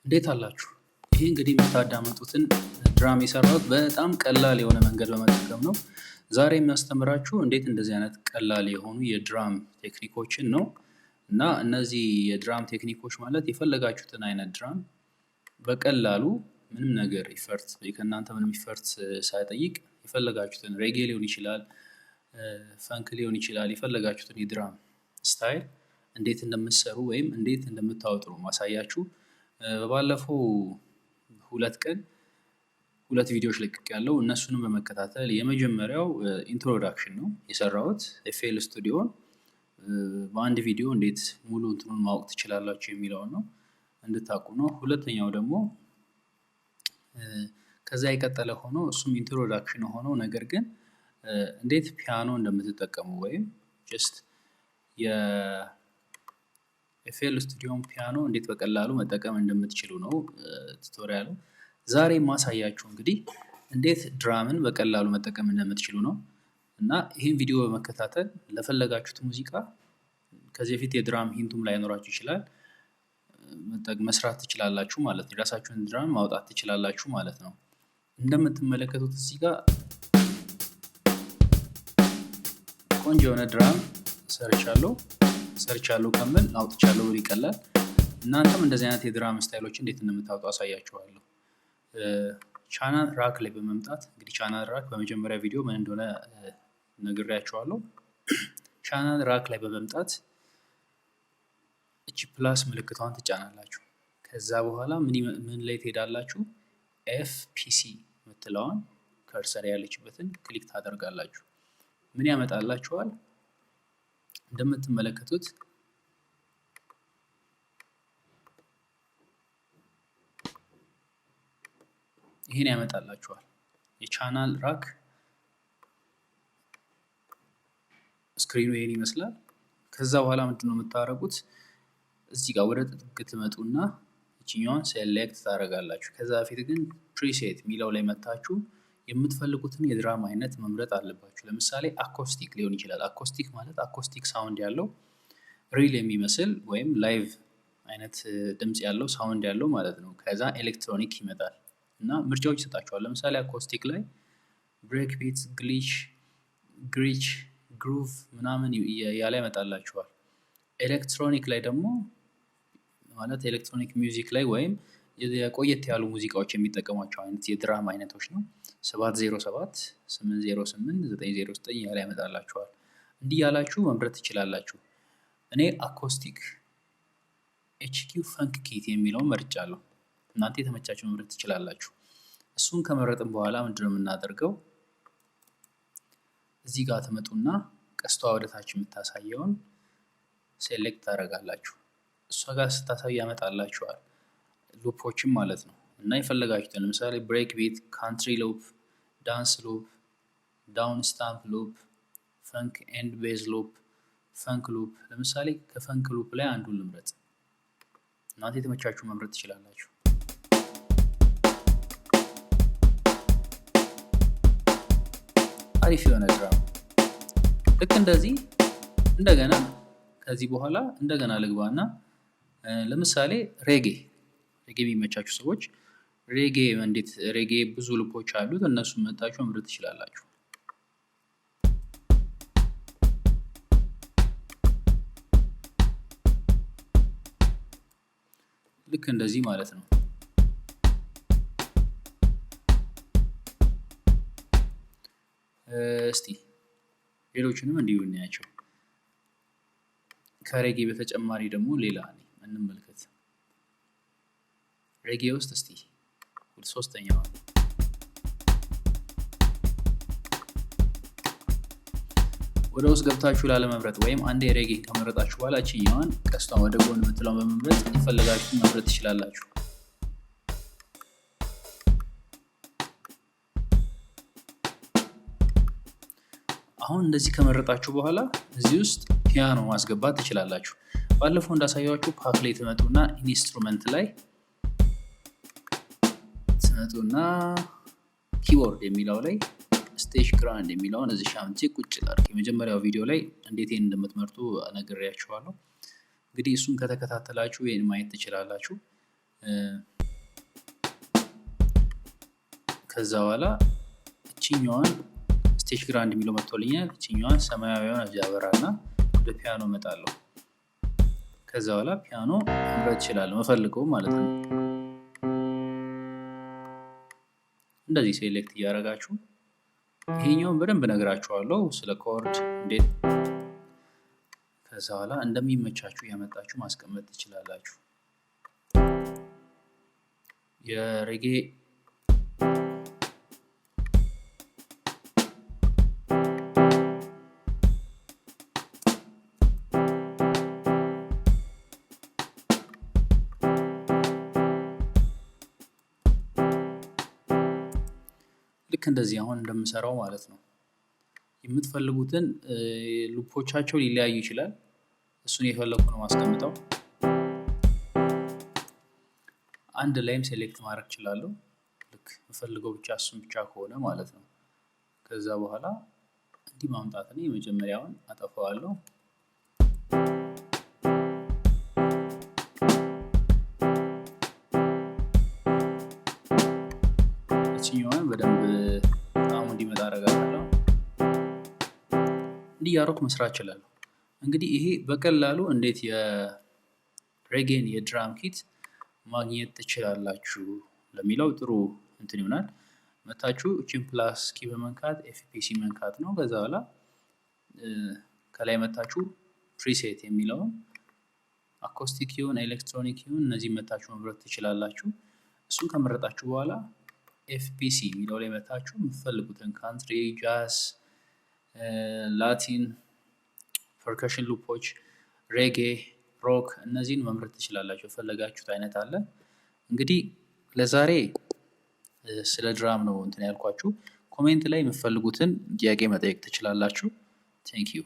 እንዴት አላችሁ? ይሄ እንግዲህ የምታዳምጡትን ድራም የሰራሁት በጣም ቀላል የሆነ መንገድ በመጠቀም ነው። ዛሬ የሚያስተምራችሁ እንዴት እንደዚህ አይነት ቀላል የሆኑ የድራም ቴክኒኮችን ነው። እና እነዚህ የድራም ቴክኒኮች ማለት የፈለጋችሁትን አይነት ድራም በቀላሉ ምንም ነገር ኢፈርት ከእናንተ ምንም ኢፈርት ሳይጠይቅ የፈለጋችሁትን ሬጌ ሊሆን ይችላል፣ ፈንክ ሊሆን ይችላል፣ የፈለጋችሁትን የድራም ስታይል እንዴት እንደምትሰሩ ወይም እንዴት እንደምታወጡ ነው ማሳያችሁ። ባለፈው 2 ቀን 2 ቪዲዮዎች ለቅቄያለሁ። እነሱንም በመከታተል የመጀመሪያው ኢንትሮዳክሽን ነው የሰራሁት ኤፍኤል ስቱዲዮን በአንድ ቪዲዮ እንዴት ሙሉ እንትኑን ማወቅ ትችላላችሁ የሚለውን ነው እንድታውቁ ነው። ሁለተኛው ደግሞ ከዛ የቀጠለ ሆኖ እሱም ኢንትሮዳክሽን ሆኖ ነገር ግን እንዴት ፒያኖ እንደምትጠቀሙ ወይም ጀስት የኤፍኤል ስቱዲዮን ፒያኖ እንዴት በቀላሉ መጠቀም እንደምትችሉ ነው ቱቶሪያሉ። ዛሬ ማሳያችሁ እንግዲህ እንዴት ድራምን በቀላሉ መጠቀም እንደምትችሉ ነው። እና ይህን ቪዲዮ በመከታተል ለፈለጋችሁት ሙዚቃ ከዚህ በፊት የድራም ሂንቱም ላይኖራችሁ ይችላል መስራት ትችላላችሁ ማለት ነው። የራሳችሁን ድራም ማውጣት ትችላላችሁ ማለት ነው። እንደምትመለከቱት እዚህ ጋር ቆንጆ የሆነ ድራም ሰርቻለሁ ከምል አውጥቻለሁ ብል ይቀላል። እናንተም እንደዚህ አይነት የድራም ስታይሎች እንዴት እንደምታወጡ አሳያችኋለሁ። ቻናል ራክ ላይ በመምጣት እንግዲህ ቻናል ራክ በመጀመሪያ ቪዲዮ ምን እንደሆነ ነግሬያችኋለሁ። ቻናል ራክ ላይ በመምጣት እቺ ፕላስ ምልክቷን ትጫናላችሁ። ከዛ በኋላ ምን ላይ ትሄዳላችሁ? ኤፍፒሲ ምትለዋን ከርሰር ያለችበትን ክሊክ ታደርጋላችሁ። ምን ያመጣላችኋል? እንደምትመለከቱት ይሄን ያመጣላችኋል። የቻናል ራክ ስክሪኑ ይሄን ይመስላል። ከዛ በኋላ ምንድነው የምታደርጉት? እዚህ ጋር ወደ ጥግ ትመጡና እቺኛዋን ሴሌክት ታደርጋላችሁ። ከዛ በፊት ግን ፕሪሴት ሚለው ላይ መታችሁ የምትፈልጉትን የድራም አይነት መምረጥ አለባችሁ። ለምሳሌ አኮስቲክ ሊሆን ይችላል። አኮስቲክ ማለት አኮስቲክ ሳውንድ ያለው ሪል የሚመስል ወይም ላይቭ አይነት ድምጽ ያለው ሳውንድ ያለው ማለት ነው። ከዛ ኤሌክትሮኒክ ይመጣል እና ምርጫዎች ይሰጣችኋል። ለምሳሌ አኮስቲክ ላይ ብሬክ ቢት፣ ግሪች፣ ግሩቭ ምናምን ያለ ይመጣላችኋል። ኤሌክትሮኒክ ላይ ደግሞ ማለት ኤሌክትሮኒክ ሚውዚክ ላይ ወይም የቆየት ያሉ ሙዚቃዎች የሚጠቀሟቸው አይነት የድራም አይነቶች ነው። 707፣ 808፣ 909 ያለ ያመጣላችኋል። እንዲህ ያላችሁ መምረጥ ትችላላችሁ። እኔ አኮስቲክ ኤችኪው ፈንክ ኪት የሚለውን መርጫለሁ። እናንተ የተመቻችሁ መምረጥ ትችላላችሁ። እሱን ከመረጥን በኋላ ምንድነው የምናደርገው? እዚህ ጋር ትመጡና ቀስቷ ወደታች የምታሳየውን ሴሌክት ታደርጋላችሁ። እሷ ጋር ስታሳይ ያመጣላችኋል ሉፖችም ማለት ነው። እና የፈለጋችሁትን ለምሳሌ ብሬክ ቢት፣ ካንትሪ ሉፕ፣ ዳንስ ሉፕ፣ ዳውን ስታምፕ ሉፕ፣ ፈንክ ኤንድ ቤዝ ሉፕ፣ ፈንክ ሉፕ። ለምሳሌ ከፈንክ ሉፕ ላይ አንዱን ልምረጥ። እናንተ የተመቻችሁ መምረጥ ትችላላችሁ። አሪፍ የሆነ ድራም ልክ እንደዚህ እንደገና ከዚህ በኋላ እንደገና ልግባና ለምሳሌ ሬጌ የሚመቻችሁ ሰዎች ሬጌ ብዙ ልፖች አሉት። እነሱን መጣችሁ መምረጥ ትችላላችሁ። ልክ እንደዚህ ማለት ነው። እስቲ ሌሎችንም እንዲሁ እናያቸው። ከሬጌ በተጨማሪ ደግሞ ሌላ እንመልከት። ሬጌ ውስጥ እስቲ ሶስተኛው ወደ ውስጥ ገብታችሁ ላለመምረጥ ወይም አንዴ ሬጌ ከመረጣችሁ በኋላ እቺኛዋን ቀስቷን ወደ ጎን የምትለውን በመምረጥ የፈለጋችሁትን መምረጥ ትችላላችሁ። አሁን እንደዚህ ከመረጣችሁ በኋላ እዚህ ውስጥ ፒያኖ ማስገባት ትችላላችሁ። ባለፈው እንዳሳያችሁ ፓክ ላይ ትመጡና ኢንስትሩመንት ላይ ትመጡና ኪቦርድ የሚለው ላይ ስቴጅ ግራንድ የሚለውን እዚህ ሻምቼ ቁጭ ላድርግ። የመጀመሪያው ቪዲዮ ላይ እንዴት እንደምትመርጡ ነግሬያችኋለሁ። እንግዲህ እሱን ከተከታተላችሁ ይሄን ማየት ትችላላችሁ። ከዛ በኋላ እቺኛዋን ስቴጅ ግራንድ የሚለው መጥቶልኛል። እቺኛዋን ሰማያዊውን አጃበራና ወደ ፒያኖ እመጣለሁ። ከዛ በኋላ ፒያኖ መምረጥ እችላለሁ መፈልገው ማለት ነው። እንደዚህ ሴሌክት እያደረጋችሁ ይሄኛውን በደንብ ነግራችኋለሁ ስለ ኮርድ እንዴት። ከዛ በኋላ እንደሚመቻችሁ ያመጣችሁ ማስቀመጥ ትችላላችሁ። የሬጌ ልክ እንደዚህ አሁን እንደምሰራው ማለት ነው። የምትፈልጉትን ሉፖቻቸው ሊለያዩ ይችላል። እሱን የፈለኩ ነው ማስቀምጠው። አንድ ላይም ሴሌክት ማድረግ እችላለሁ። ልክ የምፈልገው ብቻ እሱን ብቻ ከሆነ ማለት ነው። ከዛ በኋላ እንዲህ ማምጣት ነው። የመጀመሪያውን አጠፋዋለሁ። እቺኛዋን በደንብ ጣዕሙ እንዲመጣ አደርጋለሁ። እንዲህ ያደረኩ መስራት እችላለሁ። እንግዲህ ይሄ በቀላሉ እንዴት የሬጌን የድራም ኪት ማግኘት ትችላላችሁ ለሚለው ጥሩ እንትን ይሆናል። መታችሁ እቺን ፕላስ ኪ በመንካት ኤፍፒሲ መንካት ነው። ከዛ በኋላ ከላይ መታችሁ ፕሪሴት የሚለውን አኮስቲክ ይሁን ኤሌክትሮኒክ ይሁን እነዚህ መታችሁ መምረጥ ትችላላችሁ። እሱን ከመረጣችሁ በኋላ ኤፍፒሲ የሚለው ላይ መታችሁ የምትፈልጉትን ካንትሪ፣ ጃዝ፣ ላቲን፣ ፐርከሽን ሉፖች፣ ሬጌ፣ ሮክ እነዚህን መምረጥ ትችላላችሁ። የፈለጋችሁት አይነት አለ። እንግዲህ ለዛሬ ስለ ድራም ነው እንትን ያልኳችሁ። ኮሜንት ላይ የምትፈልጉትን ጥያቄ መጠየቅ ትችላላችሁ። ቴንክ ዩ